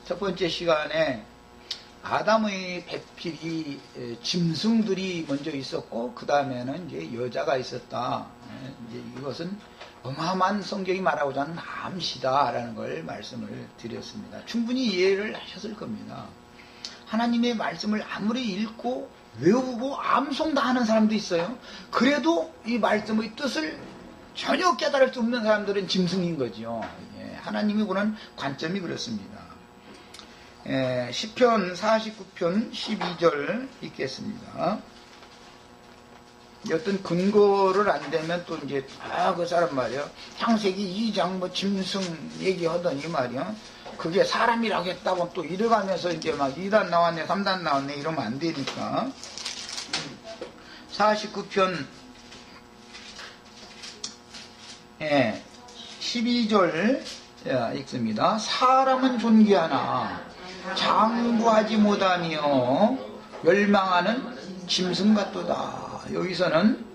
첫 번째 시간에 아담의 배필이 짐승들이 먼저 있었고 그 다음에는 이제 여자가 있었다. 이제 이것은 어마어마한 성경이 말하고자 하는 암시다라는 걸 말씀을 드렸습니다. 충분히 이해를 하셨을 겁니다. 하나님의 말씀을 아무리 읽고 외우고 암송다 하는 사람도 있어요. 그래도 이 말씀의 뜻을 전혀 깨달을 수 없는 사람들은 짐승인 거죠. 하나님이 보는 관점이 그렇습니다. 시편 49편 12절 읽겠습니다. 어떤 근거를 안 되면 또 이제 그 사람 말이야 창세기 2장 뭐 짐승 얘기하더니 말이야 그게 사람이라고 했다고 또 이래가면서 이제 막 2단 나왔네 3단 나왔네 이러면 안 되니까 49편 12절 읽습니다. 사람은 존귀하나 장구하지 못하며 멸망하는 짐승 같도다. 여기서는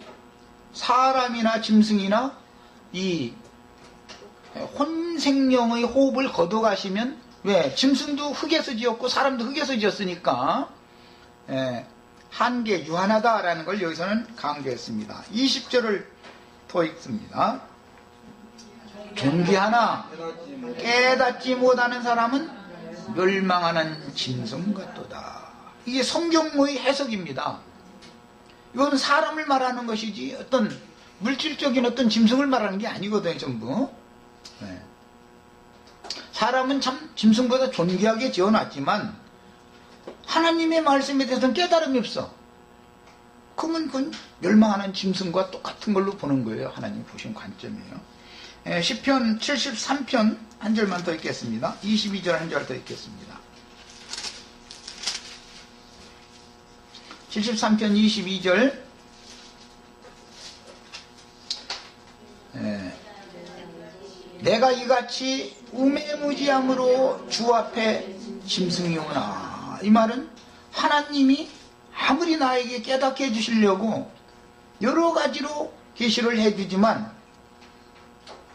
사람이나 짐승이나 이 혼생명의 호흡을 걷어가시면 왜 짐승도 흙에서 지었고 사람도 흙에서 지었으니까 한계 유한하다라는 걸 여기서는 강조했습니다. 20절을 더 읽습니다. 존귀하나 깨닫지 못하는 사람은 멸망하는 짐승 같도다. 이게 성경의 해석입니다. 이건 사람을 말하는 것이지 어떤 물질적인 어떤 짐승을 말하는 게 아니거든요. 전부 사람은 참 짐승보다 존귀하게 지어놨지만 하나님의 말씀에 대해서는 깨달음이 없어. 그러면 그건 멸망하는 짐승과 똑같은 걸로 보는 거예요. 하나님 보신 관점이에요. 시편 73편 한 절만 더 읽겠습니다. 22절 한 절 더 읽겠습니다. 73편 22절 내가 이같이 우매무지함으로 주 앞에 짐승이오나. 이 말은 하나님이 아무리 나에게 깨닫게 해주시려고 여러 가지로 계시를 해주지만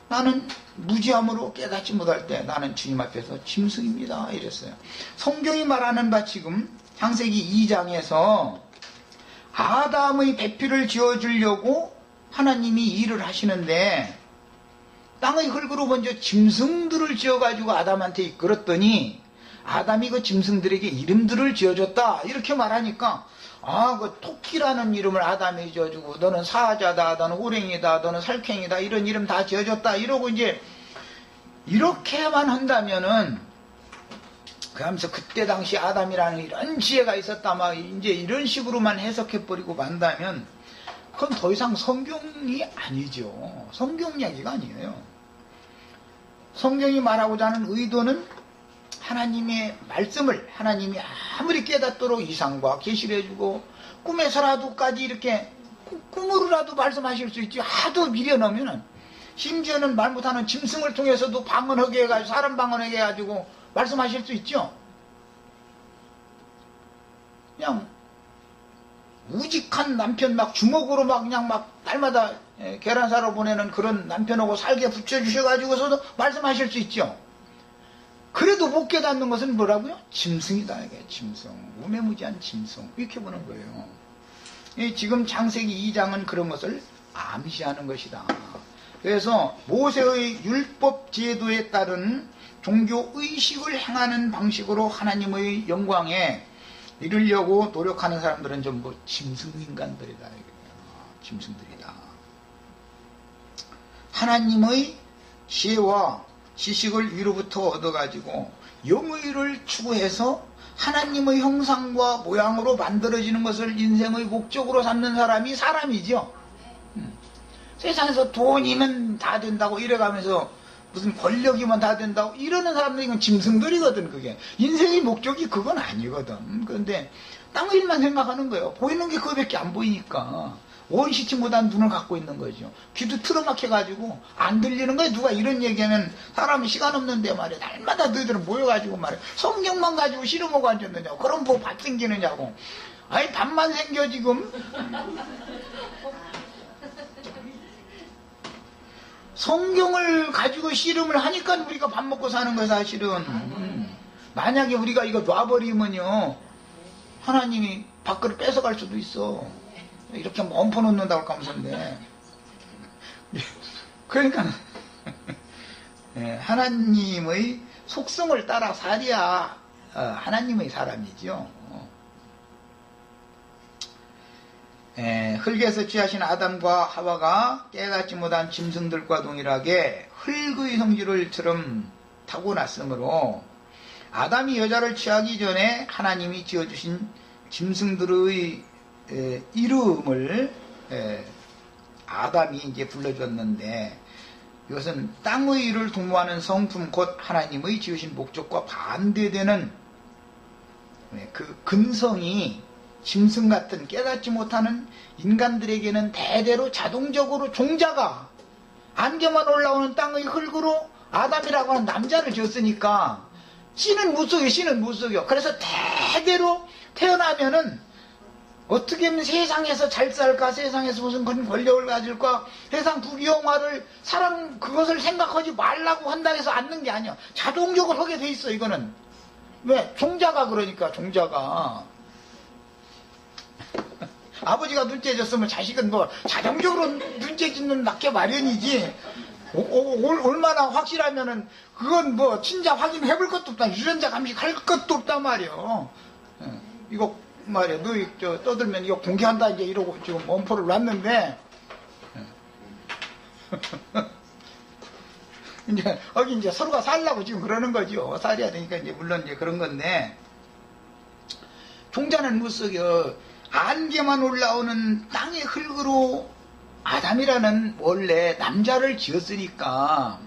나는 무지함으로 깨닫지 못할 때 나는 주님 앞에서 짐승입니다 이랬어요. 성경이 말하는 바 지금 창세기 2장에서 아담의 배필을 지어주려고 하나님이 일을 하시는데 땅의 흙으로 먼저 짐승들을 지어가지고 아담한테 이끌었더니 아담이 그 짐승들에게 이름들을 지어줬다 이렇게 말하니까 그 토끼라는 이름을 아담이 지어주고 너는 사자다 너는 호랭이다 너는 살쾡이다 이런 이름 다 지어줬다 이러고 이제 이렇게만 한다면은 그러면서 그때 당시 아담이라는 이런 지혜가 있었다 막 이제 이런 식으로만 해석해버리고 만다면 그건 더 이상 성경이 아니죠. 성경 이야기가 아니에요. 성경이 말하고자 하는 의도는 하나님의 말씀을 하나님이 아무리 깨닫도록 이상과 계시를 해주고 꿈에서라도까지 이렇게 꿈으로라도 말씀하실 수 있지 하도 미련하면은 심지어는 말 못하는 짐승을 통해서도 방언하게 해가지고 사람 방언하게 해가지고 말씀하실 수 있죠. 그냥 우직한 남편 막 주먹으로 막 그냥 막 날마다 계란 사러 보내는 그런 남편하고 살게 붙여주셔가지고서도 말씀하실 수 있죠. 그래도 못 깨닫는 것은 뭐라고요? 짐승이다. 이게 짐승. 우매무지한 짐승. 이렇게 보는 거예요. 지금 창세기 2장은 그런 것을 암시하는 것이다. 그래서 모세의 율법 제도에 따른 종교 의식을 행하는 방식으로 하나님의 영광에 이르려고 노력하는 사람들은 전부 짐승 인간들이다. 짐승들이다. 하나님의 지혜와 지식을 위로부터 얻어가지고 영의를 추구해서 하나님의 형상과 모양으로 만들어지는 것을 인생의 목적으로 삼는 사람이 사람이죠. 세상에서 돈이면 다 된다고 이래가면서 무슨 권력이면 다 된다고 이러는 사람들이 이건 짐승들이거든. 그게 인생의 목적이 그건 아니거든. 그런데 땅 일만 생각하는 거예요. 보이는 게 그거밖에 안 보이니까 원시치 못한 눈을 갖고 있는 거죠. 귀도 틀어막혀가지고 안 들리는 거예요. 누가 이런 얘기하면 사람이 시간 없는데 말이야 날마다 너희들은 모여가지고 말이야 성경만 가지고 씨름하고 앉았느냐고. 그럼 뭐 밥 생기느냐고. 아니 밥만 생겨 지금. 성경을 가지고 씨름을 하니까 우리가 밥 먹고 사는 거야 사실은. 만약에 우리가 이거 놔버리면요, 하나님이 밖으로 뺏어갈 수도 있어. 이렇게 뭐 엎어놓는다고 할 까면서인데. 그러니까 하나님의 속성을 따라 살이야 하나님의 사람이죠. 흙에서 취하신 아담과 하와가 깨닫지 못한 짐승들과 동일하게 흙의 성질을처럼 타고났으므로 아담이 여자를 취하기 전에 하나님이 지어주신 짐승들의 이름을 아담이 이제 불러줬는데, 이것은 땅의 일을 도모하는 성품 곧 하나님의 지으신 목적과 반대되는 그 근성이 짐승 같은 깨닫지 못하는 인간들에게는 대대로 자동적으로 종자가 안개만 올라오는 땅의 흙으로 아담이라고 하는 남자를 지었으니까 씨는 못 속여, 씨는 못 속여. 그래서 대대로 태어나면은 어떻게 하면 세상에서 잘 살까, 세상에서 무슨 권력을 가질까, 세상 부귀영화를 사람 그것을 생각하지 말라고 한다 해서 앉는 게 아니야. 자동적으로 하게 돼 있어. 이거는 왜? 종자가, 그러니까 종자가 아버지가 눈째 줬으면 자식은 뭐 자동적으로 눈째 짓는 낳게 마련이지. 얼마나 확실하면은 그건 뭐 친자 확인해 볼 것도 없다, 유전자 감식할 것도 없단 말이야. 이거 말이야, 너희 떠들면 이거 공개한다 이제 이러고 지금 원포를 놨는데 이제 여기 이제 서로가 살라고 지금 그러는 거죠. 살해야 되니까 이제 물론 이제 그런 건데, 종자는 못 속여. 안개만 올라오는 땅의 흙으로 아담이라는 원래 남자를 지었으니까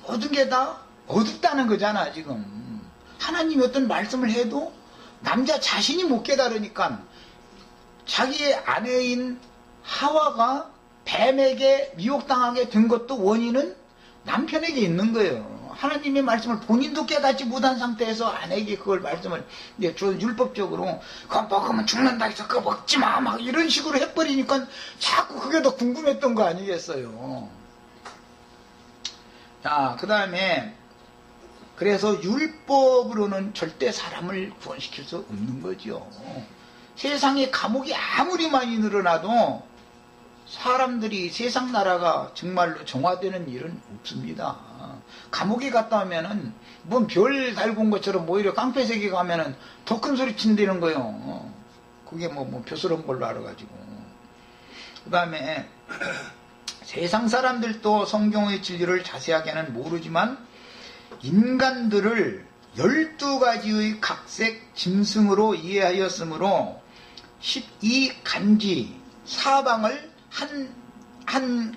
모든 게 다 어둡다는 거잖아. 지금 하나님이 어떤 말씀을 해도 남자 자신이 못 깨달으니까 자기의 아내인 하와가 뱀에게 미혹당하게 된 것도 원인은 남편에게 있는 거예요. 하나님의 말씀을 본인도 깨닫지 못한 상태에서 아내에게 그걸 말씀을 이제 율법적으로 그거 먹으면 죽는다 해서 그거 먹지 마 막 이런 식으로 해버리니까 자꾸 그게 더 궁금했던 거 아니겠어요. 자, 그 다음에 그래서 율법으로는 절대 사람을 구원시킬 수 없는 거죠. 세상에 감옥이 아무리 많이 늘어나도 사람들이 세상 나라가 정말로 정화되는 일은 없습니다. 감옥에 갔다 오면은 뭔 별 달고 온 것처럼 오히려 깡패색에 가면은 더 큰 소리 친다는 거예요. 그게 뭐 벼스러운 걸로 알아가지고. 그 다음에 세상 사람들도 성경의 진리를 자세하게는 모르지만 인간들을 12가지의 각색 짐승으로 이해하였으므로 12간지 사방을 한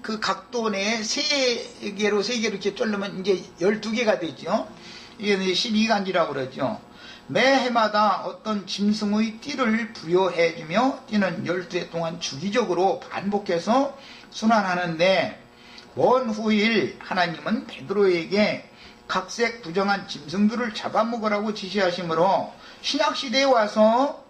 그 각도 내에 3개로 이렇게 쫄르면 이제 12개가 되죠. 이게 12간지라고 그러죠. 매 해마다 어떤 짐승의 띠를 부여해주며 띠는 12해 동안 주기적으로 반복해서 순환하는데, 먼 후일 하나님은 베드로에게 각색 부정한 짐승들을 잡아먹으라고 지시하시므로 신약시대에 와서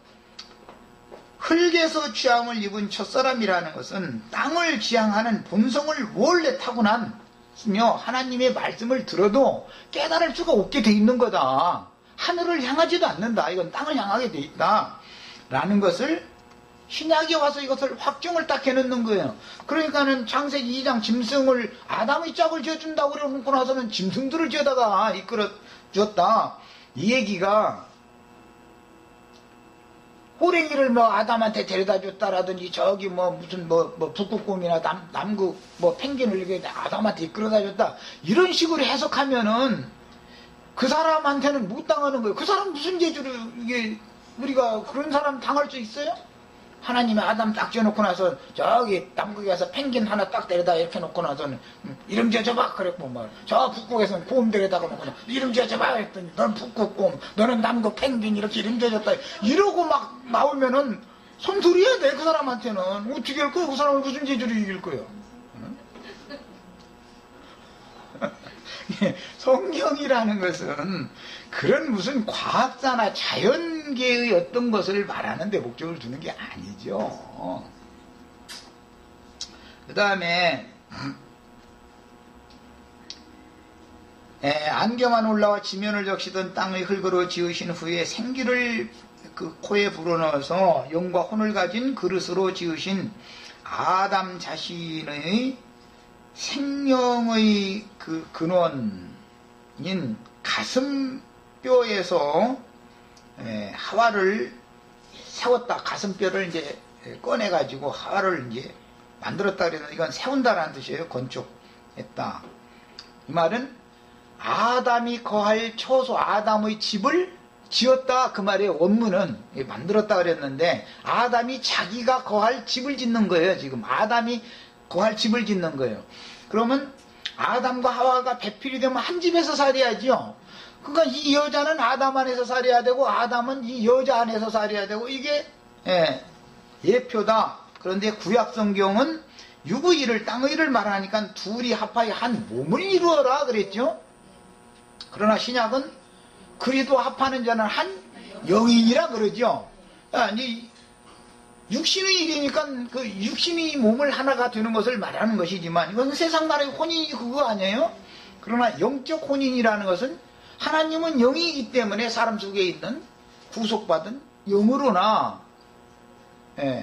흙에서 취함을 입은 첫사람이라는 것은 땅을 지향하는 본성을 원래 타고난 으며 하나님의 말씀을 들어도 깨달을 수가 없게 돼 있는 거다. 하늘을 향하지도 않는다. 이건 땅을 향하게 돼 있다. 라는 것을 신약에 와서 이것을 확정을 딱 해놓는 거예요. 그러니까는 창세기 2장 짐승을 아담의 짝을 지어준다고 그러고 나서는 짐승들을 지어다가 이끌어 줬다. 이 얘기가 호랭이를 뭐 아담한테 데려다 줬다라든지 저기 뭐 무슨 뭐 북극곰이나 남극 뭐 펭귄을 이렇게 아담한테 이끌어다 줬다 이런 식으로 해석하면은 그 사람한테는 못 당하는 거예요. 그 사람 무슨 재주로 이게 우리가 그런 사람 당할 수 있어요? 하나님이 아담 딱 지어놓고 나서 저기 남극에 가서 펭귄 하나 딱 데려다 이렇게 놓고 나서는 이름 지어줘봐 그랬고 뭐 저 북극에서는 곰 데려다가 놓고 이름 지어줘봐 했더니 넌 북극곰 너는 남극 펭귄 이렇게 이름 지어줬다 이러고 막 나오면은 손소리해야 돼. 그 사람한테는 어떻게 할 거예요? 그 사람을 무슨 재주로 이길 거예요? 성경이라는 것은 그런 무슨 과학자나 자연계의 어떤 것을 말하는 데 목적을 두는 게 아니죠. 그 다음에 안개만 올라와 지면을 적시던 땅의 흙으로 지으신 후에 생기를 그 코에 불어넣어서 영과 혼을 가진 그릇으로 지으신 아담 자신의 생명의 그 근원인 가슴뼈에서 하와를 세웠다. 가슴뼈를 이제 꺼내가지고 하와를 이제 만들었다 그래서 이건 세운다라는 뜻이에요. 건축했다. 이 말은 아담이 거할 처소, 아담의 집을 지었다 그 말이에요. 원문은 만들었다 그랬는데 아담이 자기가 거할 집을 짓는 거예요. 지금 아담이 거할 집을 짓는 거예요. 그러면 아담과 하와가 배필이 되면 한 집에서 살아야죠. 그러니까 이 여자는 아담 안에서 살아야 되고 아담은 이 여자 안에서 살아야 되고 이게 예표다. 그런데 구약성경은 유구일을 땅의를 말하니까 둘이 합하여 한 몸을 이루어라 그랬죠. 그러나 신약은 그리도 합하는 자는 한 영인이라 그러죠. 아니 육신의 일이니까 그 육신이 몸을 하나가 되는 것을 말하는 것이지만 이것은 세상 나라의 혼인이 그거 아니에요? 그러나 영적 혼인이라는 것은 하나님은 영이기 때문에 사람 속에 있는 구속받은 영으로나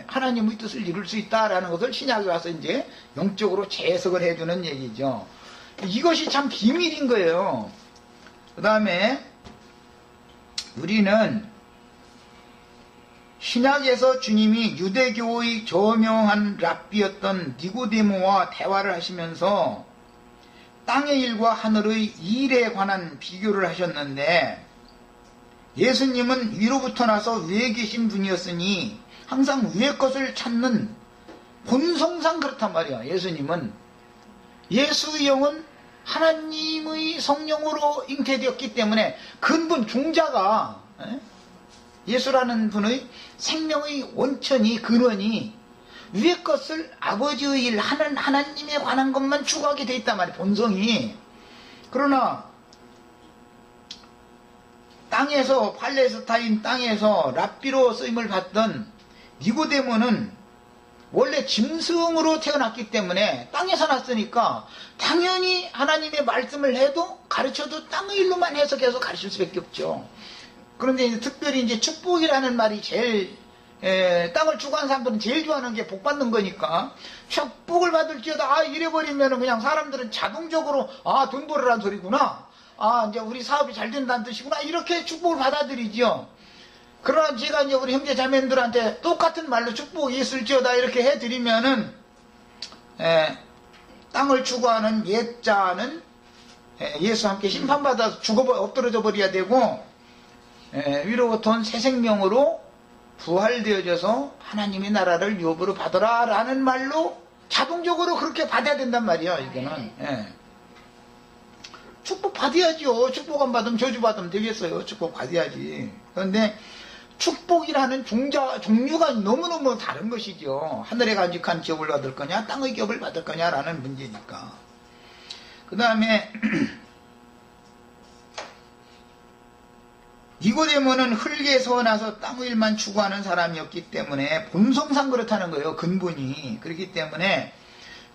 하나님의 뜻을 이룰 수 있다라는 것을 신약에 와서 이제 영적으로 재해석을 해주는 얘기죠. 이것이 참 비밀인 거예요. 그 다음에 우리는 신약에서 주님이 유대교의 저명한 랍비였던 니고데모와 대화를 하시면서 땅의 일과 하늘의 일에 관한 비교를 하셨는데 예수님은 위로부터 나서 위에 계신 분이었으니 항상 위의 것을 찾는 본성상 그렇단 말이야. 예수님은 예수의 영은 하나님의 성령으로 잉태되었기 때문에 근본 종자가 예수라는 분의 생명의 원천이 근원이 위의 것을 아버지의 일 하는 하나님에 관한 것만 추구하게 돼 있단 말이에요. 본성이. 그러나 땅에서 팔레스타인 땅에서 랍비로 쓰임을 받던 니고데모는 원래 짐승으로 태어났기 때문에 땅에서 났으니까 당연히 하나님의 말씀을 해도 가르쳐도 땅의 일로만 해석해서 가르칠 수밖에 없죠. 그런데 이제 특별히 이제 축복이라는 말이 제일 땅을 추구하는 사람들은 제일 좋아하는 게 복 받는 거니까 축복을 받을지어다 이래버리면 그냥 사람들은 자동적으로 돈 벌으란 소리구나, 이제 우리 사업이 잘 된다는 뜻이구나 이렇게 축복을 받아들이죠. 그러나 제가 이제 우리 형제 자매들한테 똑같은 말로 축복이 있을지어다 이렇게 해드리면은 땅을 추구하는 옛자는 예수와 함께 심판받아서 엎드러져 버려야 되고 위로부터 온 새 생명으로 부활되어져서 하나님의 나라를 유업으로 받아라 라는 말로 자동적으로 그렇게 받아야 된단 말이야. 이거는 축복 받아야죠. 축복 안 받으면 저주 받으면 되겠어요. 축복 받아야지. 그런데 축복이라는 종류가 너무너무 다른 것이죠. 하늘에 간직한 기업을 받을 거냐 땅의 기업을 받을 거냐라는 문제니까. 그 다음에 니고데모는 흙에서 나서 땅의 일만 추구하는 사람이었기 때문에 본성상 그렇다는 거예요. 근본이. 그렇기 때문에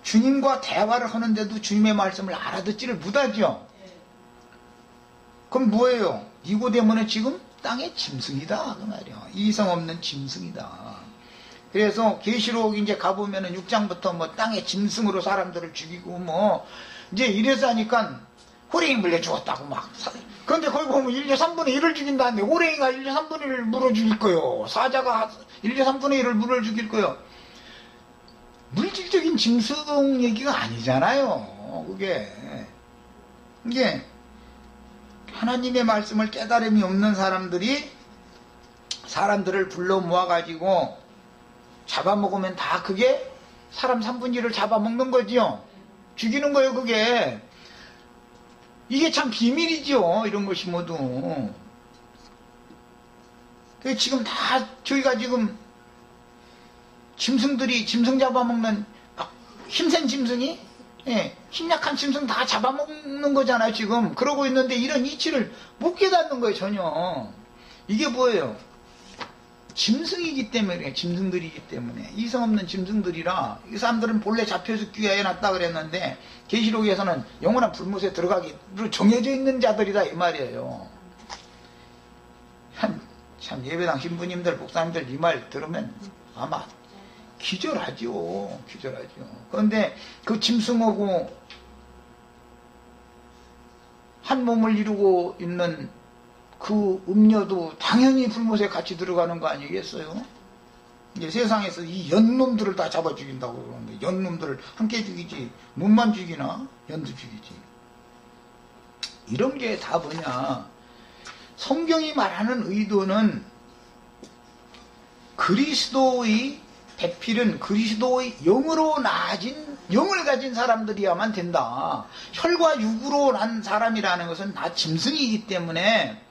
주님과 대화를 하는데도 주님의 말씀을 알아듣지를 못하죠. 그럼 뭐예요? 니고데모는 지금 땅의 짐승이다 그 말이야. 이성 없는 짐승이다. 그래서 계시록 이제 가보면은 6장부터 뭐 땅의 짐승으로 사람들을 죽이고 뭐 이제 이래서 하니까 호랭이 물려 죽었다고 막. 그런데 거기 보면 1조 3분의 1을 죽인다는데 호랭이가 1조 3분의 1을 물어 죽일 거요. 사자가 1조 3분의 1을 물어 죽일 거요. 물질적인 짐승 얘기가 아니잖아요. 이게 하나님의 말씀을 깨달음이 없는 사람들이 사람들을 불러 모아가지고 잡아먹으면 다 그게 사람 3분의 1을 잡아먹는 거지요. 죽이는 거예요 그게. 이게 참 비밀이죠. 이런 것이 모두. 지금 다 저희가 지금 짐승들이 짐승 잡아먹는 힘센 짐승이 힘약한 짐승 다 잡아먹는 거잖아요 지금. 그러고 있는데 이런 이치를 못 깨닫는 거예요 전혀. 이게 뭐예요? 짐승이기 때문에, 짐승들이기 때문에. 이성 없는 짐승들이라 이 사람들은 본래 잡혀서 귀화해놨다 그랬는데 계시록에서는 영원한 불못에 들어가기로 정해져 있는 자들이다 이 말이에요. 참 예배당 신부님들, 목사님들 이 말 들으면 아마 기절하죠. 그런데 그 짐승하고 한 몸을 이루고 있는 그 음녀도 당연히 불못에 같이 들어가는 거 아니겠어요? 이제 세상에서 이 연놈들을 다 잡아 죽인다고 그러는데 연놈들을 함께 죽이지 몸만 죽이나 연도 죽이지. 이런 게 다 뭐냐, 성경이 말하는 의도는 그리스도의 배필은 그리스도의 영으로 나아진 영을 가진 사람들이야만 된다. 혈과 육으로 난 사람이라는 것은 다 짐승이기 때문에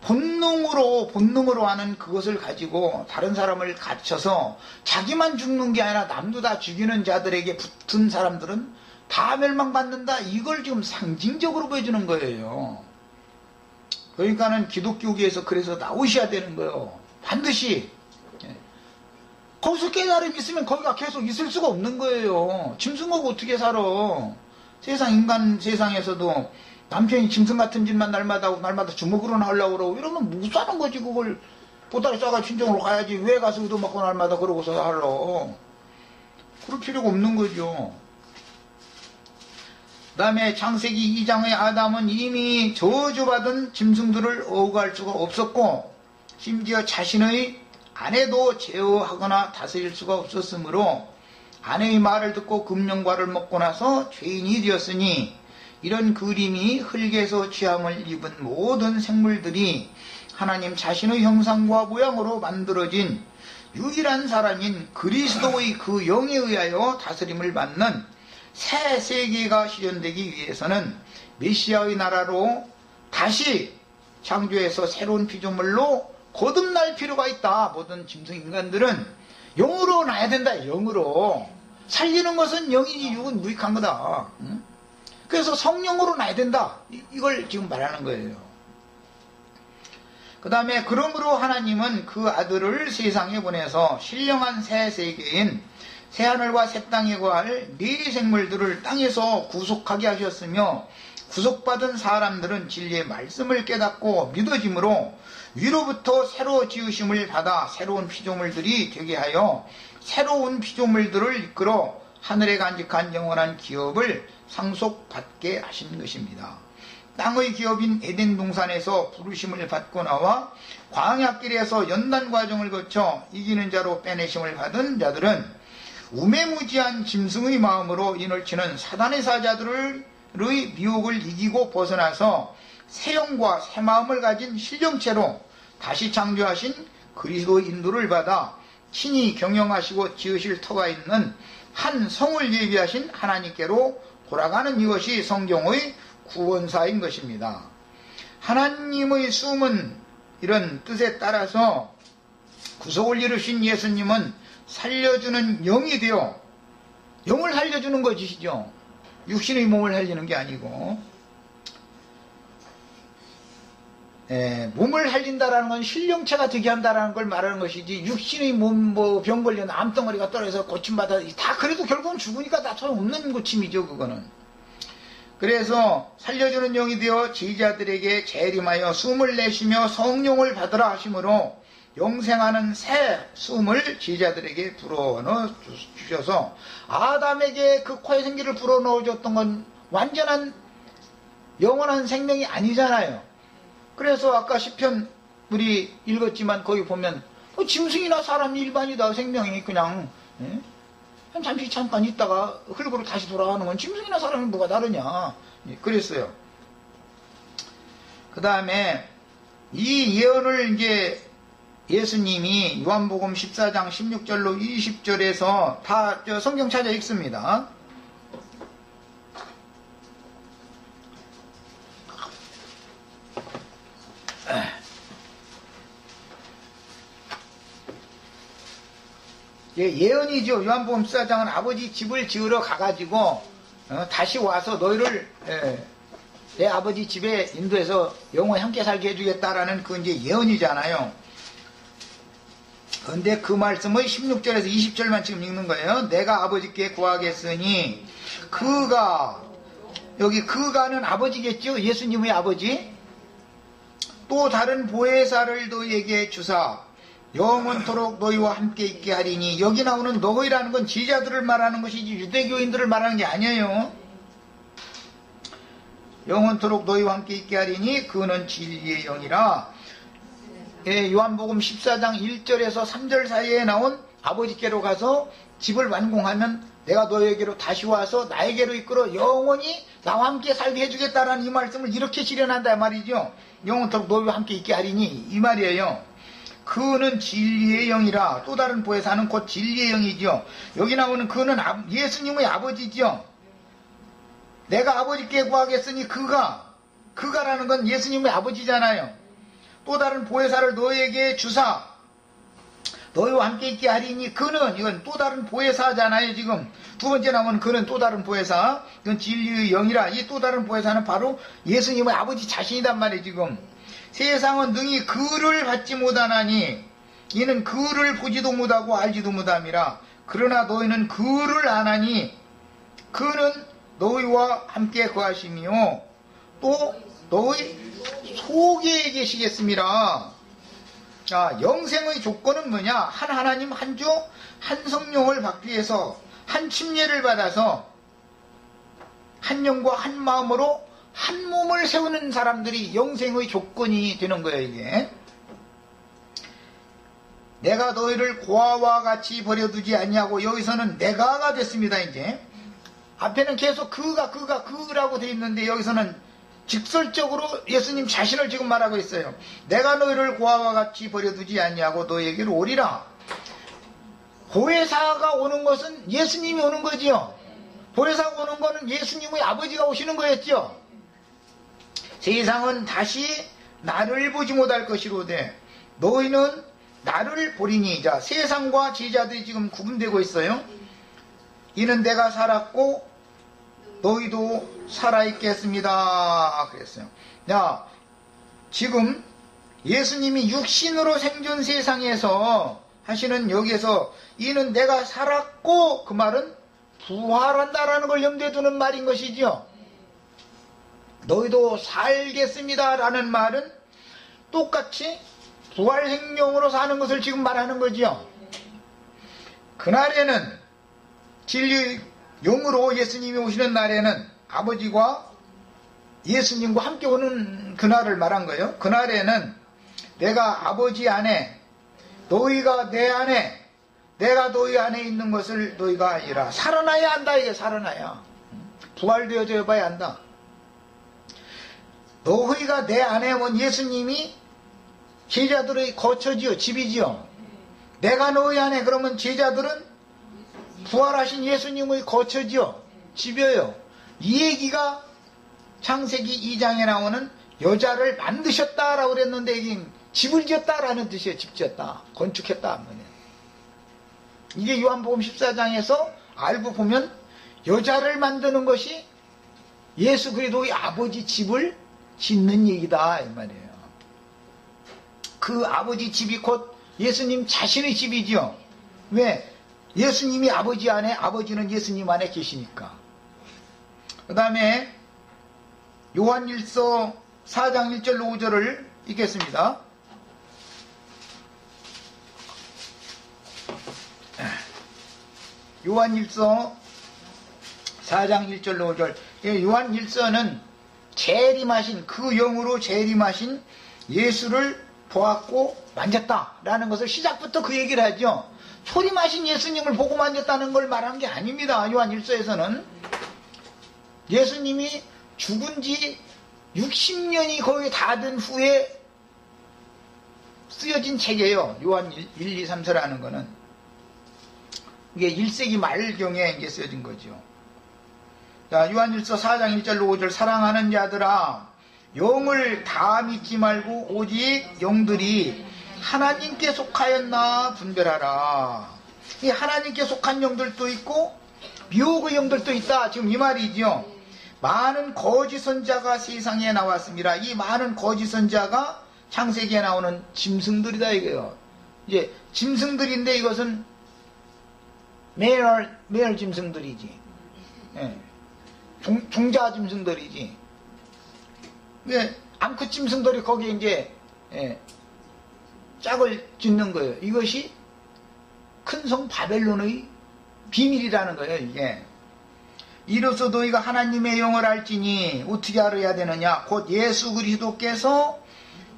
본능으로 하는 그것을 가지고 다른 사람을 갇혀서 자기만 죽는 게 아니라 남도 다 죽이는 자들에게 붙은 사람들은 다 멸망받는다. 이걸 지금 상징적으로 보여주는 거예요. 그러니까는 기독교계에서 그래서 나오셔야 되는 거예요. 반드시. 거기서 깨달음이 있으면 거기가 계속 있을 수가 없는 거예요. 짐승하고 어떻게 살아. 인간 세상에서도 남편이 짐승 같은 짓만 날마다 주먹으로 나오려고 그러고 이러면 못 사는 거지. 그걸 보따리 싸가 친정으로 가야지. 왜 가서 얻어먹고 날마다 그러고서 살아. 그럴 필요가 없는 거죠. 그 다음에 창세기 2장의 아담은 이미 저주받은 짐승들을 어우갈 수가 없었고 심지어 자신의 아내도 제어하거나 다스릴 수가 없었으므로 아내의 말을 듣고 금령과를 먹고 나서 죄인이 되었으니 이런 그림이 흙에서 취함을 입은 모든 생물들이 하나님 자신의 형상과 모양으로 만들어진 유일한 사람인 그리스도의 그 영에 의하여 다스림을 받는 새 세계가 실현되기 위해서는 메시아의 나라로 다시 창조해서 새로운 피조물로 거듭날 필요가 있다. 모든 짐승 인간들은 영으로 나야 된다. 영으로. 살리는 것은 영이지 육은 무익한 거다. 응? 그래서 성령으로 나야 된다. 이걸 지금 말하는 거예요. 그 다음에 그러므로 하나님은 그 아들을 세상에 보내서 신령한 새 세계인 새하늘과 새 땅에 거할 네 생물들을 땅에서 구속하게 하셨으며 구속받은 사람들은 진리의 말씀을 깨닫고 믿어짐으로 위로부터 새로 지으심을 받아 새로운 피조물들이 되게 하여 새로운 피조물들을 이끌어 하늘에 간직한 영원한 기업을 상속받게 하신 것입니다. 땅의 기업인 에덴 동산에서 부르심을 받고 나와 광야길에서 연단 과정을 거쳐 이기는 자로 빼내심을 받은 자들은 우매무지한 짐승의 마음으로 인을치는 사단의 사자들의 미혹을 이기고 벗어나서 새 영과 새 마음을 가진 실령체로 다시 창조하신 그리스도의 인도를 받아 친히 경영하시고 지으실 터가 있는 한 성을 예비하신 하나님께로 돌아가는 이것이 성경의 구원사인 것입니다. 하나님의 숨은 이런 뜻에 따라서 구속을 이루신 예수님은 살려주는 영이 되어 영을 살려주는 것이시죠. 육신의 몸을 살리는 게 아니고 몸을 살린다라는 건 신령체가 되게 한다라는 걸 말하는 것이지 육신의 몸 병 걸려 암덩어리가 떨어져서 고침받아 다 그래도 결국은 죽으니까 다 소용없는 고침이죠. 그거는. 그래서 살려주는 영이 되어 제자들에게 재림하여 숨을 내쉬며 성령을 받으라 하심으로 영생하는 새 숨을 제자들에게 불어넣어 주셔서 아담에게 그 코에 생기를 불어넣어 줬던 건 완전한 영원한 생명이 아니잖아요. 그래서 아까 시편 우리 읽었지만 거기 보면 짐승이나 사람이 일반이다. 생명이 그냥 잠시 잠깐 있다가 흙으로 다시 돌아가는 건 짐승이나 사람이 뭐가 다르냐 그랬어요. 그 다음에 이 예언을 이제 예수님이 요한복음 14장 16절로 20절에서 다 성경 찾아 읽습니다. 예언이죠. 요한복음 14장은 아버지 집을 지으러 가가지고 다시 와서 너희를 내 아버지 집에 인도해서 영원히 함께 살게 해주겠다라는 그 이제 예언이잖아요. 근데 그 말씀을 16절에서 20절만 지금 읽는 거예요. 내가 아버지께 구하겠으니 그가, 여기 그가는 아버지겠죠? 예수님의 아버지. 또 다른 보혜사를 너희에게 주사 영원토록 너희와 함께 있게 하리니, 여기 나오는 너희라는 건 제자들을 말하는 것이지 유대교인들을 말하는 게 아니에요. 영원토록 너희와 함께 있게 하리니 그는 진리의 영이라. 요한복음 14장 1절에서 3절 사이에 나온 아버지께로 가서 집을 완공하면 내가 너희에게로 다시 와서 나에게로 이끌어 영원히 나와 함께 살게 해주겠다라는 이 말씀을 이렇게 실현한다 말이죠. 영원토록 너희와 함께 있게 하리니 이 말이에요. 그는 진리의 영이라. 또 다른 보혜사는 곧 진리의 영이죠. 여기 나오는 그는 예수님의 아버지죠. 내가 아버지께 구하겠으니 그가라는 건 예수님의 아버지잖아요. 또 다른 보혜사를 너희에게 주사 너희와 함께 있게 하리니, 그는, 이건 또 다른 보혜사잖아요. 지금 두 번째 나오는 그는 또 다른 보혜사, 이건 진리의 영이라. 이 또 다른 보혜사는 바로 예수님의 아버지 자신이란 말이에요. 지금 세상은 능히 그를 받지 못하나니 이는 그를 보지도 못하고 알지도 못함이라. 그러나 너희는 그를 아나니 그는 너희와 함께 거하시며 또 너희 속에 계시겠습니다. 자, 영생의 조건은 뭐냐? 한 하나님 한 주 한 성령을 받기 위해서 한 침례를 받아서 한 영과 한 마음으로 한 몸을 세우는 사람들이 영생의 조건이 되는 거예요. 이게 내가 너희를 고아와 같이 버려두지 아니하고, 여기서는 내가가 됐습니다. 이제 앞에는 계속 그라고 돼 있는데 여기서는 직설적으로 예수님 자신을 지금 말하고 있어요. 내가 너희를 고아와 같이 버려두지 아니하고 너희에게로 오리라. 보혜사가 오는 것은 예수님이 오는 거지요. 보혜사가 오는 거는 예수님의 아버지가 오시는 거였죠. 세상은 다시 나를 보지 못할 것이로되 너희는 나를 보리니. 자, 세상과 제자들이 지금 구분되고 있어요. 이는 내가 살았고 너희도 살아있겠습니다 그랬어요. 야, 지금 예수님이 육신으로 생존 세상에서 하시는 여기에서 이는 내가 살았고, 그 말은 부활한다라는 걸 염두에 두는 말인 것이죠. 너희도 살겠습니다 라는 말은 똑같이 부활 생명으로 사는 것을 지금 말하는 거지요. 그날에는 진리 영으로 예수님이 오시는 날에는 아버지와 예수님과 함께 오는 그날을 말한 거예요. 그날에는 내가 아버지 안에, 너희가 내 안에, 내가 너희 안에 있는 것을 너희가 알리라. 살아나야 한다. 이게 살아나야. 부활되어져 봐야 한다. 너희가 내 안에 온 예수님이 제자들의 거처지요, 집이지요. 내가 너희 안에, 그러면 제자들은 부활하신 예수님의 거처지요, 집이에요. 이 얘기가 창세기 2장에 나오는 여자를 만드셨다라고 그랬는데 이게 집을 지었다라는 뜻이에요. 집 지었다, 건축했다. 이게 요한복음 14장에서 알고 보면 여자를 만드는 것이 예수 그리스도의 아버지 집을 짓는 얘기다 이 말이에요. 그 아버지 집이 곧 예수님 자신의 집이지요. 왜? 예수님이 아버지 안에, 아버지는 예수님 안에 계시니까. 그 다음에 요한일서 4장 1절로 5절을 읽겠습니다. 요한일서 4장 1절로 5절. 요한일서는 재림하신, 그 영으로 재림하신 예수를 보았고 만졌다라는 것을 시작부터 그 얘기를 하죠. 소림하신 예수님을 보고 만졌다는 걸 말한 게 아닙니다. 요한일서에서는 예수님이 죽은 지 60년이 거의 다 된 후에 쓰여진 책이에요. 요한 1, 2, 3, 4라는 거는. 이게 1세기 말경에 이제 쓰여진 거죠. 자, 요한일서 4장 1절로 5절. 사랑하는 자들아, 영을 다 믿지 말고 오직 영들이 하나님께 속하였나 분별하라. 이 하나님께 속한 영들도 있고 미혹의 영들도 있다. 지금 이 말이죠. 많은 거짓 선자가 세상에 나왔습니다. 이 많은 거짓 선자가 창세기에 나오는 짐승들이다 이거예요. 이제 짐승들인데 이것은 매열 짐승들이지. 예. 종자 짐승들이지. 예. 암컷 짐승들이 거기에 이제 예. 짝을 짓는 거예요. 이것이 큰 성 바벨론의 비밀이라는 거예요. 이게. 이로써 너희가 하나님의 영을 알지니 어떻게 알아야 되느냐? 곧 예수 그리스도께서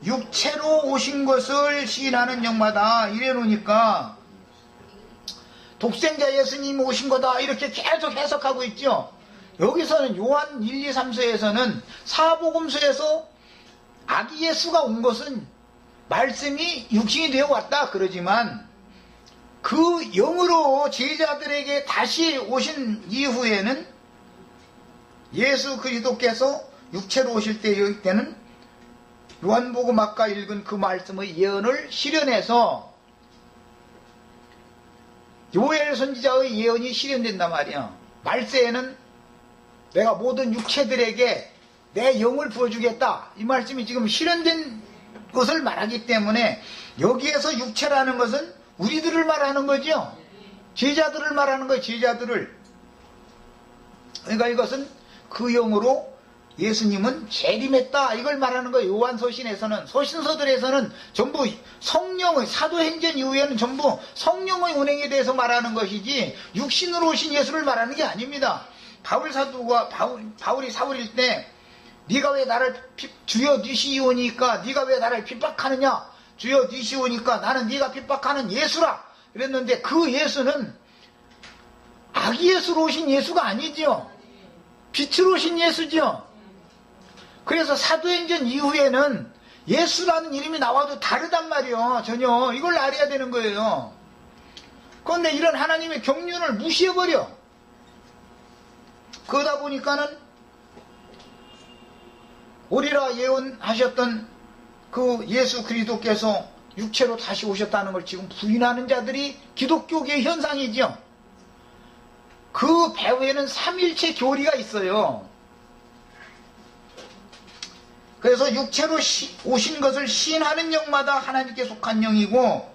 육체로 오신 것을 시인하는 영마다. 이래 놓으니까 독생자 예수님이 오신 거다 이렇게 계속 해석하고 있죠. 여기서는 요한 1, 2, 3서에서는 사복음서에서 아기 예수가 온 것은 말씀이 육신이 되어 왔다 그러지만 그 영으로 제자들에게 다시 오신 이후에는 예수 그리스도께서 육체로 오실 때는 요한복음 아까 읽은 그 말씀의 예언을 실현해서 요엘 선지자의 예언이 실현된단 말이야. 말세에는 내가 모든 육체들에게 내 영을 부어주겠다. 이 말씀이 지금 실현된 것을 말하기 때문에 여기에서 육체라는 것은 우리들을 말하는 거죠. 제자들을 말하는 거예요. 제자들을. 그러니까 이것은 그 영으로 예수님은 재림했다 이걸 말하는 거예요. 요한서신에서는, 서신서들에서는 전부 성령의, 사도행전 이후에는 전부 성령의 운행에 대해서 말하는 것이지 육신으로 오신 예수를 말하는 게 아닙니다. 바울 사도가 바울이 사울일 때 네가 왜 나를 주여 니시오니까 네가 왜 나를 핍박하느냐, 주여 니시오니까 나는 네가 핍박하는 예수라 그랬는데 그 예수는 아기 예수로 오신 예수가 아니죠. 빛으로 오신 예수죠. 그래서 사도행전 이후에는 예수라는 이름이 나와도 다르단 말이요. 전혀 이걸 알아야 되는 거예요. 그런데 이런 하나님의 경륜을 무시해버려. 그러다 보니까는 오리라 예언하셨던 그 예수 그리스도께서 육체로 다시 오셨다는 걸 지금 부인하는 자들이 기독교계의 현상이죠. 그 배후에는 삼일체 교리가 있어요. 그래서 육체로 오신 것을 시인하는 영마다 하나님께 속한 영이고,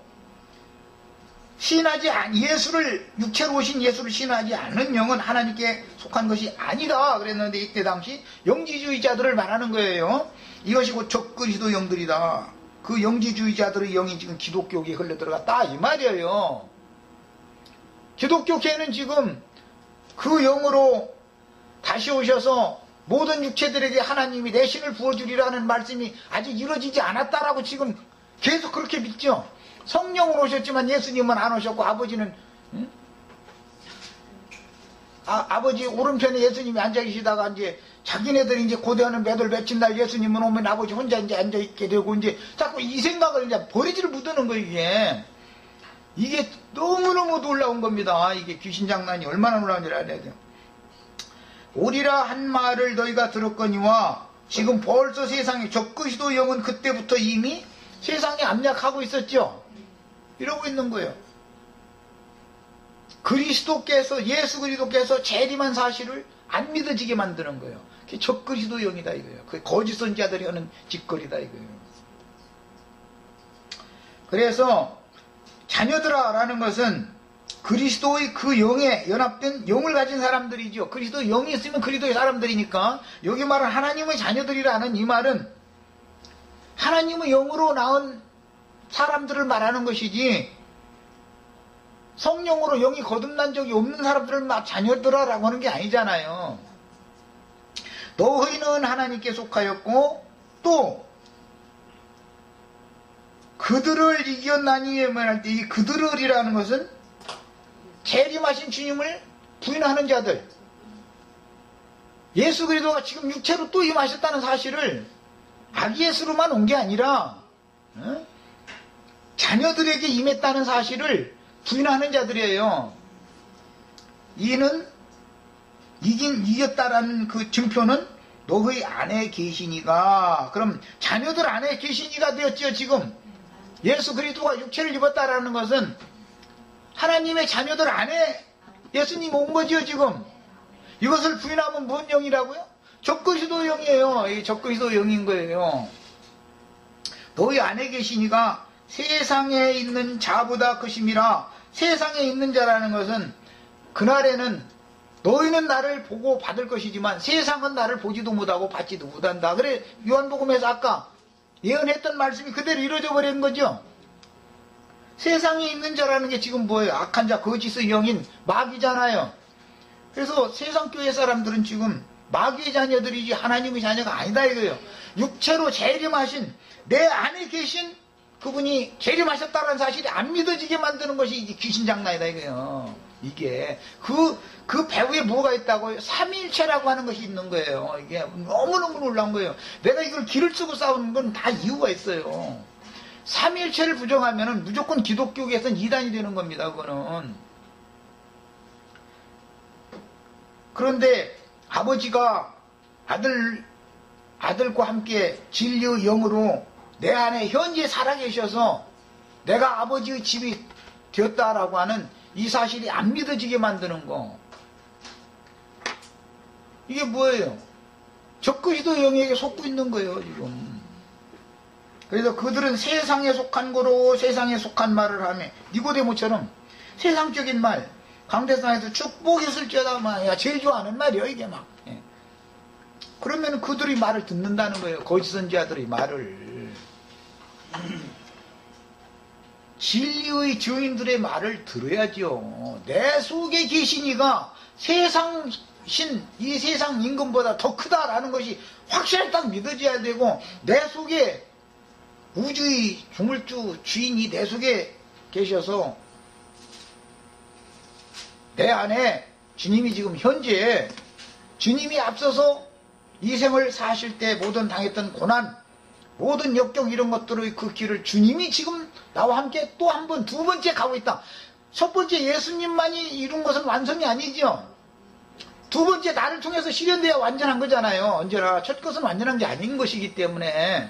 예수를, 육체로 오신 예수를 시인하지 않는 영은 하나님께 속한 것이 아니다 그랬는데, 이때 당시 영지주의자들을 말하는 거예요. 이것이 곧 적그리스도 영들이다. 그 영지주의자들의 영이 지금 기독교계에 흘러들어갔다 이 말이에요. 기독교계는 지금 그 영으로 다시 오셔서 모든 육체들에게 하나님이 내 신을 부어주리라는 말씀이 아직 이루어지지 않았다라고 지금 계속 그렇게 믿죠. 성령으로 오셨지만 예수님은 안 오셨고, 아버지는 아버지 오른편에 예수님이 앉아 계시다가 이제 자기네들이 이제 고대하는 매들 맺힌 날 예수님은 오면 아버지 혼자 이제 앉아 있게 되고, 이제 자꾸 이 생각을 이제 버리지를 못하는 거예요. 이게 너무너무 놀라운 겁니다. 이게 귀신 장난이 얼마나 놀라운지 알아야 돼요. 오리라 한 말을 너희가 들었거니와 지금 벌써 세상에 적그리스도 영은 그때부터 이미 세상에 압력하고 있었죠. 이러고 있는 거예요. 예수 그리스도께서 재림한 사실을 안 믿어지게 만드는 거예요. 그게 적그리스도 영이다 이거예요. 그 거짓 선지자들이 하는 짓거리다 이거예요. 그래서 자녀들아라는 것은 그리스도의 그 영에 연합된 영을 가진 사람들이죠. 그리스도 영이 있으면 그리스도의 사람들이니까, 여기 말은 하나님의 자녀들이라는 이 말은 하나님의 영으로 낳은 사람들을 말하는 것이지, 성령으로 영이 거듭난 적이 없는 사람들을 막 자녀들아라고 하는 게 아니잖아요. 너희는 하나님께 속하였고 또 그들을 이겼나니 말할 때 이 그들을이라는 것은 재림하신 주님을 부인하는 자들, 예수 그리스도가 지금 육체로 또 임하셨다는 사실을 아기 예수로만 온 게 아니라 자녀들에게 임했다는 사실을 부인하는 자들이에요. 이는 이겼다라는 그 증표는 너희 안에 계시니가, 그럼 자녀들 안에 계시니가 되었죠. 지금 예수 그리스도가 육체를 입었다라는 것은 하나님의 자녀들 안에 예수님 온 거죠. 지금 이것을 부인하면 뭔 영이라고요? 적그리스도 영이에요. 이 적그리스도 영인 거예요. 너희 안에 계시니가 세상에 있는 자보다 크심이라. 세상에 있는 자라는 것은 그날에는 너희는 나를 보고 받을 것이지만 세상은 나를 보지도 못하고 받지도 못한다. 그래 요한복음에서 아까 예언했던 말씀이 그대로 이루어져 버린 거죠. 세상에 있는 자라는 게 지금 뭐예요? 악한 자, 거짓의 영인 마귀잖아요. 그래서 세상 교회 사람들은 지금 마귀의 자녀들이지 하나님의 자녀가 아니다 이거예요. 육체로 재림하신 내 안에 계신 그분이 재림하셨다는 사실이 안 믿어지게 만드는 것이 이게 귀신장난이다 이거예요. 이게 그 배후에 뭐가 있다고요? 삼위일체라고 하는 것이 있는 거예요. 이게 너무너무 놀라운 거예요. 내가 이걸 길을 쓰고 싸우는 건 다 이유가 있어요. 삼위일체를 부정하면 무조건 기독교계에서는 이단이 되는 겁니다. 그거는. 그런데 아버지가 아들과 함께 진리의 영으로 내 안에 현재 살아계셔서 내가 아버지의 집이 되었다라고 하는 이 사실이 안 믿어지게 만드는 거. 이게 뭐예요? 적그리스도 영에게 속고 있는 거예요, 지금. 그래서 그들은 세상에 속한 거로 세상에 속한 말을 하며 니고데모처럼 세상적인 말, 강대상에서 축복이 있을지어다 막 제일 좋아하는 말이에요, 이게 막. 예. 그러면 그들이 말을 듣는다는 거예요. 거짓 선지자들의 말을. 진리의 증인들의 말을 들어야죠. 내 속에 계신 이가 세상신, 이 세상 임금보다 더 크다라는 것이 확실히 딱 믿어져야 되고, 내 속에 우주의 중물주 주인이 내 속에 계셔서 내 안에 주님이 지금 현재 주님이 앞서서 이 생을 사실 때 모든 당했던 고난, 모든 역경 이런 것들의 그 길을 주님이 지금 나와 함께 또 한 번, 두 번째 가고 있다. 첫 번째 예수님만이 이룬 것은 완성이 아니죠. 두 번째 나를 통해서 실현돼야 완전한 거잖아요. 언제나 첫 것은 완전한 게 아닌 것이기 때문에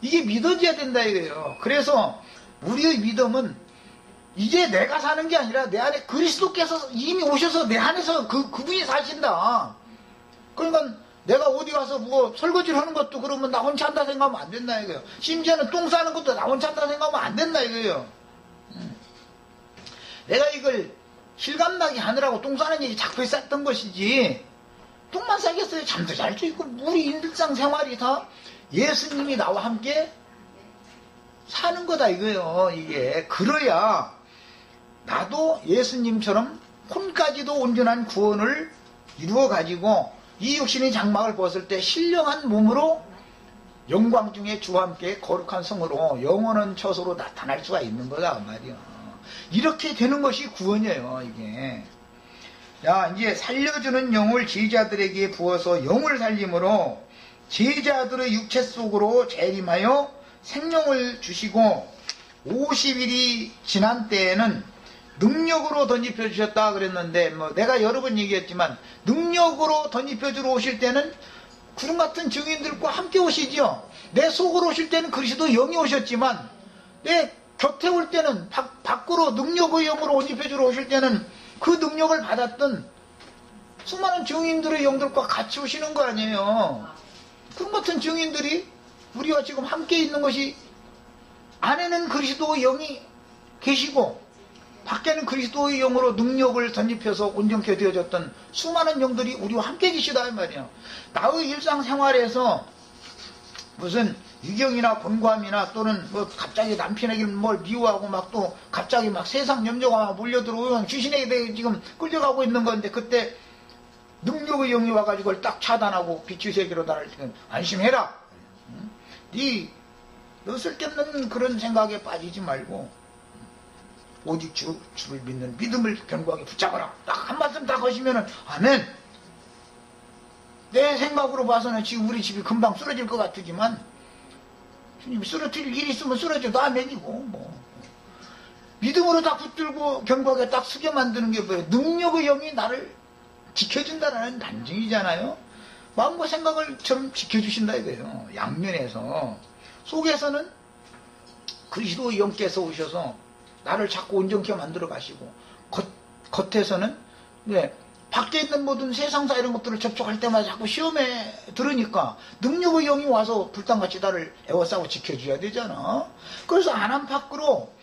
이게 믿어져야 된다 이거예요. 그래서 우리의 믿음은 이제 내가 사는 게 아니라 내 안에 그리스도께서 이미 오셔서 내 안에서 그분이 사신다. 그러니까 내가 어디 가서 뭐 설거지를 하는 것도 그러면 나 혼자 한다 생각하면 안 된다 이거예요. 심지어는 똥 싸는 것도 나 혼자 한다 생각하면 안 된다 이거예요. 내가 이걸 실감나게 하느라고 똥 싸는 일이 자꾸 있었던 것이지, 똥만 싸겠어요? 잠도 잘 수 있고 우리 일상생활이 다 예수님이 나와 함께 사는 거다 이거예요. 이게 그래야 나도 예수님처럼 혼까지도 온전한 구원을 이루어 가지고 이 육신의 장막을 벗을 때 신령한 몸으로 영광 중에 주와 함께 거룩한 성으로 영원한 처소로 나타날 수가 있는 거다 말이야. 이렇게 되는 것이 구원이에요. 이게 이제 살려주는 영을 제자들에게 부어서 영을 살림으로 제자들의 육체 속으로 재림하여 생명을 주시고 50일이 지난 때에는 능력으로 덧입혀 주셨다 그랬는데, 뭐 내가 여러 번 얘기했지만 능력으로 덧입혀 주러 오실 때는 구름 같은 증인들과 함께 오시죠. 내 속으로 오실 때는 그리스도 영이 오셨지만 내 곁에 올 때는 밖으로 능력의 영으로 옷 입혀 주러 오실 때는 그 능력을 받았던 수많은 증인들의 영들과 같이 오시는 거 아니에요. 구름 같은 증인들이 우리와 지금 함께 있는 것이, 안에는 그리스도의 영이 계시고 밖에는 그리스도의 영으로 능력을 덧입혀서 온전케 되어졌던 수많은 영들이 우리와 함께 계시다 이 말이에요. 나의 일상생활에서 무슨 유경이나 곤고함이나 또는 뭐 갑자기 남편에게 뭘 미워하고 막 또 갑자기 막 세상 염려가 막 몰려들어오면 귀신에게 지금 끌려가고 있는 건데, 그때 능력의 영이 와가지고 그걸 딱 차단하고 빛의 세계로 나를 지금 안심해라. 너 쓸데없는 그런 생각에 빠지지 말고 오직 주를 믿는 믿음을 견고하게 붙잡아라. 딱 한 말씀 딱 하시면은 아멘. 내 생각으로 봐서는 지금 우리 집이 금방 쓰러질 것 같지만 주님이 쓰러뜨릴 일이 있으면 쓰러져도 아멘이고, 뭐 믿음으로 딱 붙들고 견고하게 딱 서게 만드는 게 뭐예요? 능력의 영이 나를 지켜준다라는 단증이잖아요. 마음과 생각을처럼 지켜주신다 이거예요. 양면에서. 속에서는 그리스도의 영께서 오셔서 나를 자꾸 온전케 만들어 가시고, 겉에서는 밖에 있는 모든 세상사 이런 것들을 접촉할 때마다 자꾸 시험에 들으니까 능력의 영이 와서 불탄같이 나를 애워싸고 지켜줘야 되잖아. 그래서 안팎으로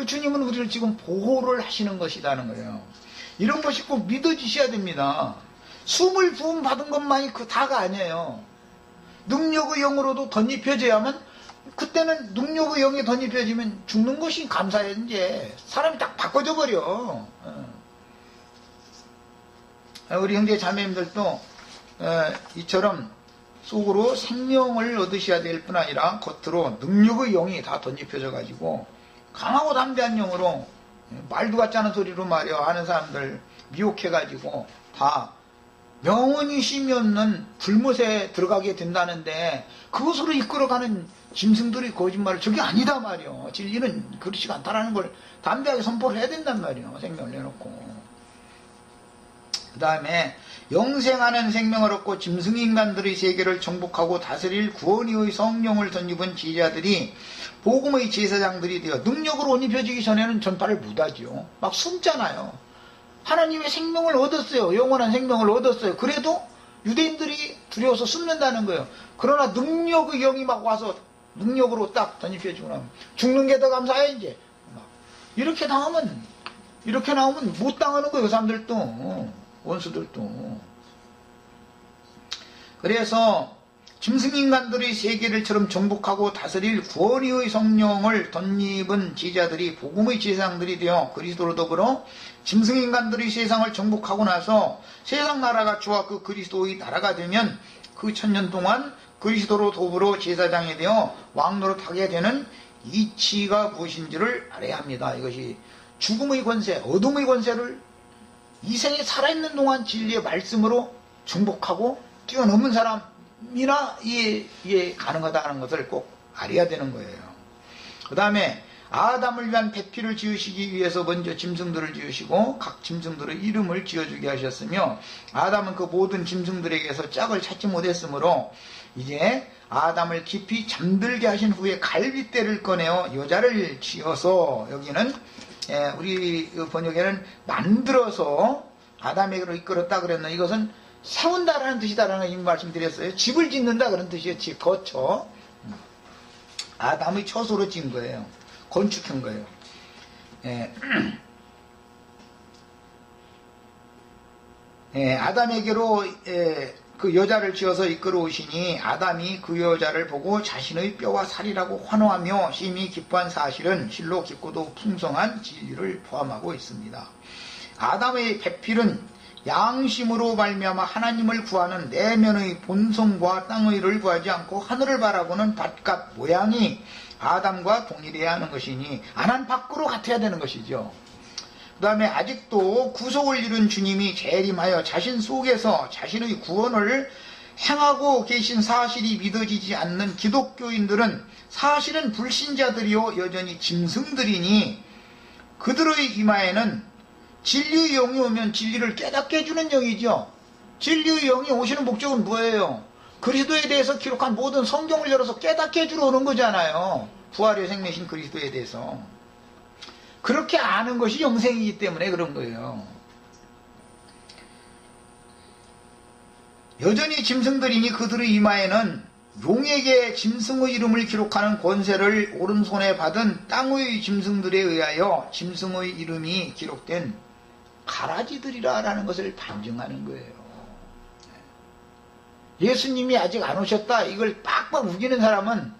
주님은 우리를 지금 보호를 하시는 것이라는 거예요. 이런 것이 꼭 믿어지셔야 됩니다. 숨을 부음 받은 것만이 그 다가 아니에요. 능력의 영으로도 덧입혀져야만, 그때는 능력의 영이 덧입혀지면 죽는 것이 감사해. 이제 사람이 딱 바꿔져 버려. 우리 형제 자매님들도 이처럼 속으로 생명을 얻으셔야 될 뿐 아니라 겉으로 능력의 영이 다 덧입혀져 가지고 강하고 담대한 영으로, 말도 같지 않은 소리로 말이야 하는 사람들 미혹해 가지고 다 영원히 쉼이 없는 불못에 들어가게 된다는데, 그것으로 이끌어가는 짐승들이 거짓말을, 저게 아니다 말이요. 진리는 그렇지 않다라는 걸 담대하게 선포를 해야 된단 말이요. 생명을 내놓고. 그 다음에 영생하는 생명을 얻고 짐승인간들의 세계를 정복하고 다스릴 구원의 성령을 덧입은 지휘자들이 복음의 제사장들이 되어 능력으로 옷 입혀지기 전에는 전파를 못하지요. 막 숨잖아요. 하나님의 생명을 얻었어요. 영원한 생명을 얻었어요. 그래도 유대인들이 두려워서 숨는다는 거예요. 그러나 능력의 영이 막 와서 능력으로 딱 덧입혀지고 나면 죽는 게 더 감사해. 이제 이렇게 나오면 못 당하는 거예요. 그 사람들도, 원수들도. 그래서 짐승인간들의 세계를처럼 정복하고 다스릴 구원의 성령을 덧입은 제자들이 복음의 제사장들이 되어 그리스도로 더불어 짐승인간들의 세상을 정복하고 나서 세상 나라가 주와 그 그리스도의 나라가 되면 그 1000년 동안 그리스도로 더불어 제사장이 되어 왕노릇하게 되는 이치가 무엇인지를 알아야 합니다. 이것이 죽음의 권세, 어둠의 권세를 이 생에 살아있는 동안 진리의 말씀으로 정복하고 뛰어넘은 사람이나 이해 가능하다는 것을 꼭 알아야 되는 거예요. 그 다음에 아담을 위한 배필을 지으시기 위해서 먼저 짐승들을 지으시고 각 짐승들의 이름을 지어주게 하셨으며, 아담은 그 모든 짐승들에게서 짝을 찾지 못했으므로 이제 아담을 깊이 잠들게 하신 후에 갈빗대를 꺼내어 여자를 지어서, 여기는 우리 번역에는 만들어서 아담에게로 이끌었다 그랬나, 이것은 세운다라는 뜻이다라는 이 말씀드렸어요. 집을 짓는다 그런 뜻이에요. 집, 거처. 아담의 처소로 지은 거예요. 건축한 거예요. 아담에게로 그 여자를 지어서 이끌어오시니 아담이 그 여자를 보고 자신의 뼈와 살이라고 환호하며 심히 기뻐한 사실은 실로 깊고도 풍성한 진리를 포함하고 있습니다. 아담의 배필은 양심으로 말미암아 하나님을 구하는 내면의 본성과 땅의를 구하지 않고 하늘을 바라보는 밭값 모양이 아담과 동일해야 하는 것이니 안한 밖으로 같아야 되는 것이죠. 그 다음에 아직도 구속을 이룬 주님이 재림하여 자신 속에서 자신의 구원을 행하고 계신 사실이 믿어지지 않는 기독교인들은 사실은 불신자들이요 여전히 짐승들이니, 그들의 이마에는 진리의 영이 오면 진리를 깨닫게 해주는 영이죠. 진리의 영이 오시는 목적은 뭐예요? 그리스도에 대해서 기록한 모든 성경을 열어서 깨닫게 해주러 오는 거잖아요. 부활의 생내신 그리스도에 대해서. 그렇게 아는 것이 영생이기 때문에 그런 거예요. 여전히 짐승들이니 그들의 이마에는 용에게 짐승의 이름을 기록하는 권세를 오른손에 받은 땅의 짐승들에 의하여 짐승의 이름이 기록된 가라지들이라는 것을 반증하는 거예요. 예수님이 아직 안 오셨다 이걸 빡빡 우기는 사람은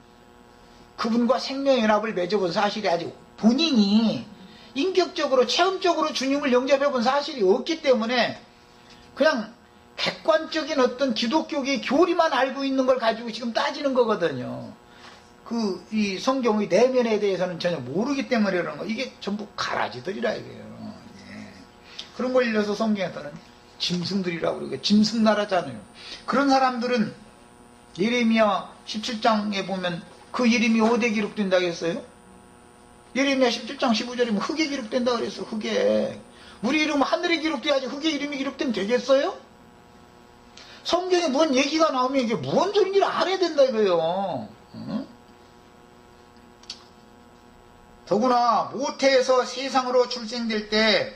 그분과 생명연합을 맺어본 사실이 아직 본인이 인격적으로 체험적으로 주님을 영접해본 사실이 없기 때문에 그냥 객관적인 어떤 기독교의 교리만 알고 있는 걸 가지고 지금 따지는 거거든요. 이 성경의 내면에 대해서는 전혀 모르기 때문에 그런 거. 이게 전부 가라지들이라 이거예요. 예. 그런 걸 일러서 성경에서는 짐승들이라고 그러고 짐승나라잖아요. 그런 사람들은 예레미야 17장에 보면 그 이름이 어디에 기록된다고 했어요? 예레미야 17장 15절이면 흙에 기록된다 그랬어. 흙에. 우리 이름은 하늘에 기록돼야지 흙에 이름이 기록되면 되겠어요? 성경에 뭔 얘기가 나오면 이게 뭔 소리인지를 알아야 된다 이거예요. 응? 더구나 모태에서 세상으로 출생될 때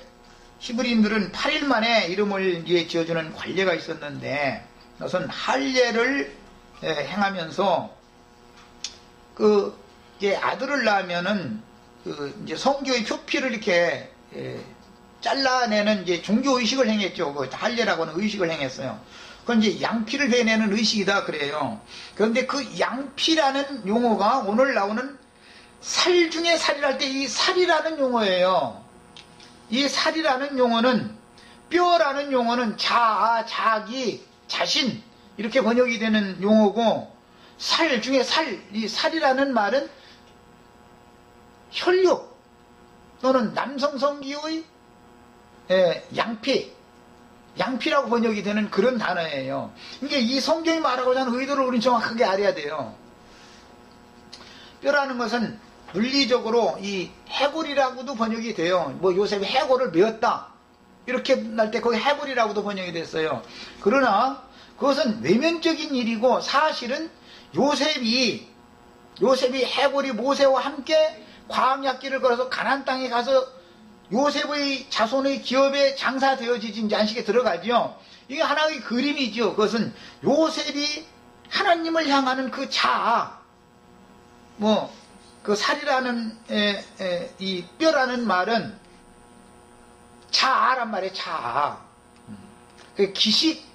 히브리인들은 8일 만에 이름을 이제 지어주는 관례가 있었는데, 그것은 할례를 행하면서 이제 아들을 낳으면은 이제 성교의 표피를 이렇게 잘라내는 이제 종교 의식을 행했죠. 그 할례라고 하는 의식을 행했어요. 그건 이제 양피를 베내는 의식이다 그래요. 그런데 그 양피라는 용어가 오늘 나오는 살 중에 살이랄 때 이 살이라는 용어예요. 이 살이라는 용어는, 뼈라는 용어는 자아, 자기, 자신 이렇게 번역이 되는 용어고, 살 중에 살, 이 살이라는 말은 혈육 또는 남성성기의 양피라고 번역이 되는 그런 단어예요. 그러니까 이 성경이 말하고자 하는 의도를 우리는 정확하게 알아야 돼요. 뼈라는 것은 물리적으로 이 해골이라고도 번역이 돼요. 뭐 요셉이 해골을 메었다 이렇게 날 때 거기 해골이라고도 번역이 됐어요. 그러나 그것은 외면적인 일이고, 사실은 요셉이 해골이 모세와 함께 광야길을 걸어서 가나안 땅에 가서 요셉의 자손의 기업에 장사되어지지 이제 안식에 들어가죠. 이게 하나의 그림이죠. 그것은 요셉이 하나님을 향하는 그 자아, 그 살이라는 이 뼈라는 말은 자아란 말이에요. 자아. 그 기식,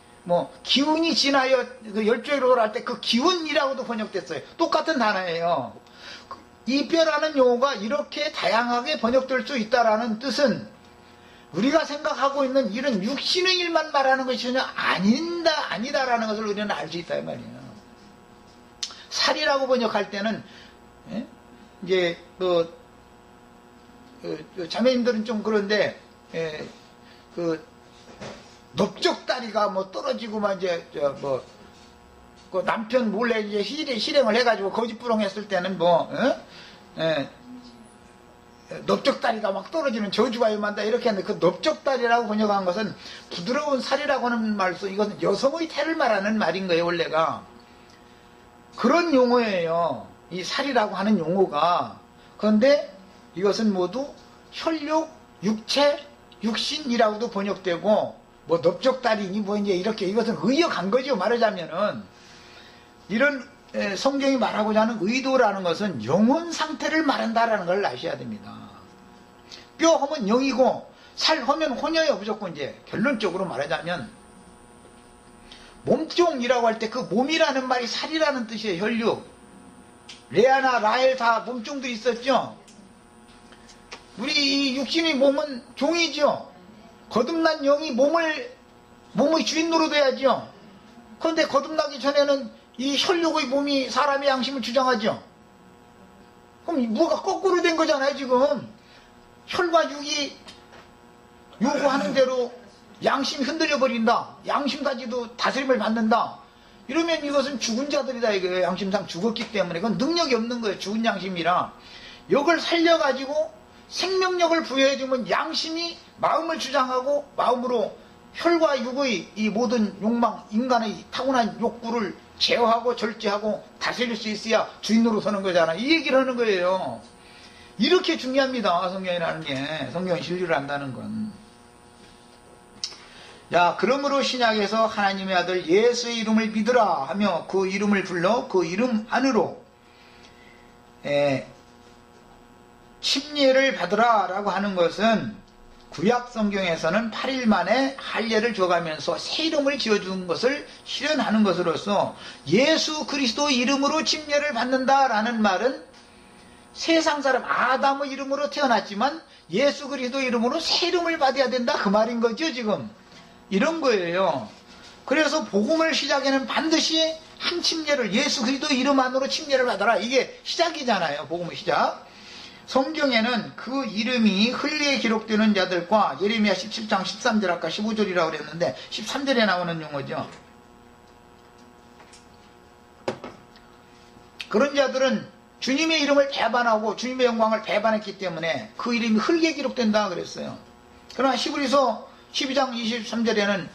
기운이 지나여 그 열조로 할 때 그 기운이라고도 번역됐어요. 똑같은 단어예요. 이 뼈라는 용어가 이렇게 다양하게 번역될 수 있다라는 뜻은, 우리가 생각하고 있는 이런 육신의 일만 말하는 것이 전혀 아니다라는 것을 우리는 알 수 있다 이 말이에요. 살이라고 번역할 때는 이제 자매님들은 좀 그런데 넓적다리가 떨어지고 이제 그 남편 몰래 이제 실행을 해가지고 거짓부렁했을 때는 넓적다리가 막 떨어지는 저주가 임한다 이렇게 하는데, 그 넓적다리라고 번역한 것은 부드러운 살이라고 하는 말로, 이것은 여성의 태를 말하는 말인 거예요. 원래가 그런 용어예요. 이 살이라고 하는 용어가. 그런데 이것은 모두 혈육, 육체, 육신이라고도 번역되고, 넓적다리니 이제 이렇게, 이것은 의역한 거죠. 말하자면은 이런 성경이 말하고자 하는 의도라는 것은 영혼 상태를 말한다라는 걸 아셔야 됩니다. 뼈 하면 영이고 살 하면 혼이에요. 무조건 이제 결론적으로 말하자면, 몸종이라고 할 때 그 몸이라는 말이 살이라는 뜻이에요. 혈육. 레아나 라헬 다 몸종들이 있었죠. 우리 이 육신의 몸은 종이죠. 거듭난 영이 몸의 주인 노릇해야죠. 그런데 거듭나기 전에는 이 혈육의 몸이 사람의 양심을 주장하죠. 그럼 뭐가 거꾸로 된 거잖아요. 지금 혈과 육이 요구하는 대로 양심이 흔들려 버린다, 양심까지도 다스림을 받는다, 이러면 이것은 죽은 자들이다 이거예요. 양심상 죽었기 때문에. 그건 능력이 없는 거예요. 죽은 양심이라. 이걸 살려가지고 생명력을 부여해주면 양심이 마음을 주장하고, 마음으로 혈과 육의 이 모든 욕망, 인간의 타고난 욕구를 제어하고 절제하고 다스릴 수 있어야 주인으로 서는 거잖아. 이 얘기를 하는 거예요. 이렇게 중요합니다. 성경이라는 게. 성경 진리를 안다는 건. 자, 그러므로 신약에서 하나님의 아들 예수의 이름을 믿으라 하며 그 이름을 불러 그 이름 안으로 침례를 받으라 라고 하는 것은, 구약 성경에서는 8일 만에 할례를 줘가면서 새 이름을 지어주는 것을 실현하는 것으로서, 예수 그리스도의 이름으로 침례를 받는다라는 말은 세상 사람 아담의 이름으로 태어났지만 예수 그리스도의 이름으로 새 이름을 받아야 된다 그 말인 거죠. 지금 이런 거예요. 그래서 복음을 시작에는 반드시 한 침례를, 예수 그리스도의 이름 안으로 침례를 받아라, 이게 시작이잖아요. 복음의 시작. 성경에는 그 이름이 흘리에 기록되는 자들과, 예레미야 17장 13절 아까 15절이라고 그랬는데 13절에 나오는 용어죠. 그런 자들은 주님의 이름을 배반하고 주님의 영광을 배반했기 때문에 그 이름이 흘리에 기록된다 그랬어요. 그러나 히브리서 12장 23절에는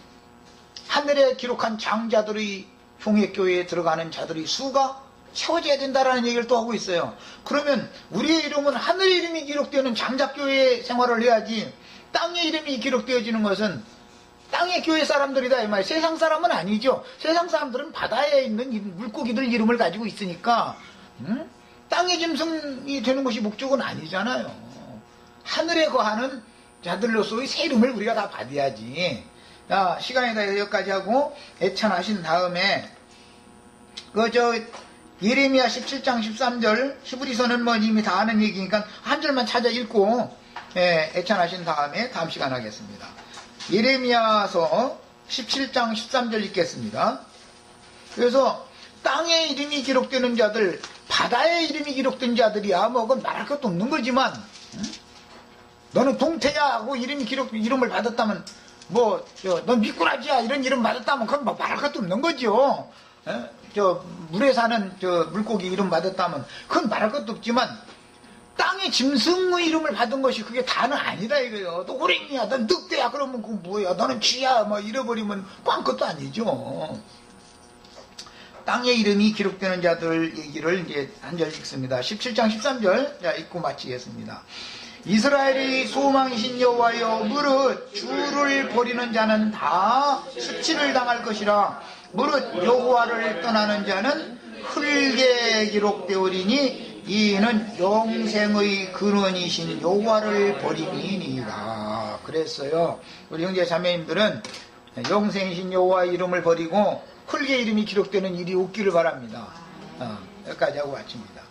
하늘에 기록한 장자들의 종회교회에 들어가는 자들의 수가 채워져야 된다라는 얘기를 또 하고 있어요. 그러면 우리의 이름은 하늘의 이름이 기록되는 장자교회 생활을 해야지, 땅의 이름이 기록되어지는 것은 땅의 교회 사람들이다 이 말이에요. 세상 사람은 아니죠. 세상 사람들은 바다에 있는 물고기들 이름을 가지고 있으니까 땅의 짐승이 되는 것이 목적은 아니잖아요. 하늘에 거하는 자들로서의 새 이름을 우리가 다 받아야지. 자, 시간이 다 여기까지 하고 애찬하신 다음에 예레미야 17장 13절, 히브리서는 뭐 이미 다 아는 얘기니까 한 절만 찾아 읽고 애찬하신 다음에 다음 시간 하겠습니다. 예레미야서 17장 13절 읽겠습니다. 그래서 땅의 이름이 기록되는 자들, 바다의 이름이 기록된 자들이야 뭐 그건 말할 것도 없는 거지만 너는 동태야 하고 이름을 받았다면 넌 미꾸라지야 이런 이름 받았다면 그건 뭐 말할 것도 없는 거죠. 물에 사는 물고기 이름 받았다면 그건 말할 것도 없지만 땅의 짐승의 이름을 받은 것이 그게 다는 아니다 이거예요. 너 호랭이야, 넌 늑대야 그러면 그건 뭐야, 너는 쥐야 뭐 잃어버리면 꽝 것도 아니죠. 땅의 이름이 기록되는 자들 얘기를 이제 한 절 읽습니다. 17장 13절 자 읽고 마치겠습니다. 이스라엘이 소망이신 여호와여, 무릇 주를 버리는 자는 다 수치를 당할 것이라. 무릇 여호와를 떠나는 자는 흙에 기록되오리니 이는 영생의 근원이신 여호와를 버림이니라. 그랬어요. 우리 형제 자매님들은 영생이신 여호와의 이름을 버리고 흙의 이름이 기록되는 일이 없기를 바랍니다. 여기까지 하고 마칩니다.